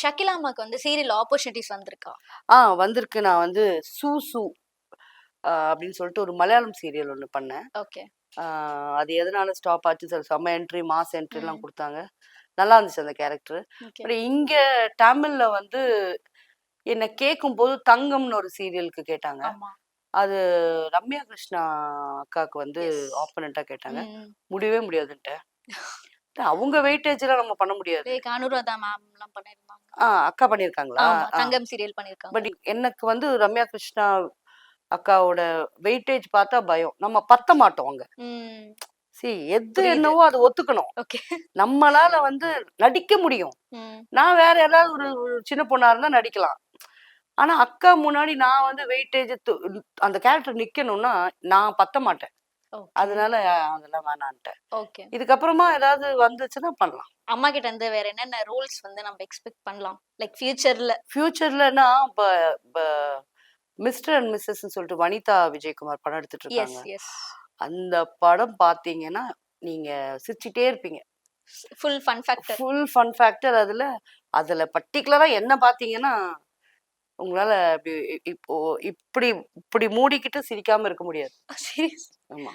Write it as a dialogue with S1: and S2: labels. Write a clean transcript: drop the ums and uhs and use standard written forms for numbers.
S1: ஷகிலா அம்மாக்கு வந்து serial opportunities வந்திருக்கா?
S2: வந்திருக்கு. நான் வந்து சூசு அப்படின்னு சொல்லிட்டு ஒரு மலையாளம் சீரியல் ஒண்ணு பண்ணேன்.
S1: ஓகே.
S2: அது எதனால ஸ்டாப் ஆச்சு செம்ம என்ட்ரி, மாஸ் என்ட்ரிலாம்
S1: ம்.
S2: குடுத்தாங்க. நல்லா இருந்துச்சு அந்த கேரக்டர்.
S1: ஓகே.
S2: பட் இங்க தமிழ்ல வந்து என்ன கேட்கும்போது தங்கம்னு ஒரு சீரியலுக்கு கேட்டாங்க.
S1: ஆமா.
S2: அது ரம்யா கிருஷ்ணா அக்காவுக்கு வந்து
S1: எஸ்.
S2: ஆப்போனன்ட்டா கேட்டாங்க.
S1: ம்.
S2: முடியவே முடியாதுன்ட்டேன். அவங்க வெயிட்டேஜ்லாம் நம்ம பண்ண முடியாது.
S1: அனுராதா மேம்லாம் பண்ணிருந்தாங்க.
S2: அக்கா பண்ணியிருக்காங்களா?
S1: ஆமா. தங்கம் சீரியல் பண்ணிருக்காங்க.
S2: பட் எனக்கு வந்து ரம்யா கிருஷ்ணா அக்காவோட வெயிட்டேஜ் பார்த்தா பயம். நம்ம பத்த மாட்டோம் அங்க.
S1: ம்.
S2: எது
S1: புரியுது.
S2: என்னவோ அத ஒத்துக்கணும்.
S1: ஓகே.
S2: நம்மளால வந்து நடிக்க முடியும்.
S1: ம்.
S2: நான் வேற யாராவது ஒரு சின்ன பொண்ணா இருந்தா நடிக்கலாம். ஆனா அக்கா முன்னாடி நான் வந்து வெயிட்டேஜ் அந்த கேரக்டர் நிக்கணும்னா நான் பத்த மாட்டேன்.
S1: ஓகே.
S2: அதனால அதெல்லாம் வேணான்ட்டேன்.
S1: ஓகே.
S2: இதுக்கப்புறமா ஏதாவது வந்துச்சுன்னா பண்ணலாம்.
S1: அம்மா கிட்ட இருந்து வேற என்னென்ன ரோல்ஸ் வந்து நம்ம எக்ஸ்பெக்ட் பண்ணலாம்? லைக் ஃபியூச்சர்ல.
S2: ஃபியூச்சர்லனா ப ப மிஸ்டர் அண்ட் மிஸ்ஸஸ்ன்னு சொல்லிட்டு வனிதா விஜயகுமார் படம் எடுத்துட்டு
S1: எஸ்,
S2: இருக்காங்க.
S1: எஸ்.
S2: அந்த படம் பார்த்தீங்கன்னா, நீங்க சிரிச்சுட்டே இருப்பீங்க.
S1: Full fun factor.
S2: Full fun factor அதுல. அதுல பர்ட்டிகுலரா என்ன பார்த்தீங்கன்னா, உங்களால இப்போ இப்படி இப்படி மூடிக்கிட்டு சிரிக்காம இருக்க முடியாது.
S1: சீரியஸ்.
S2: ஆமா.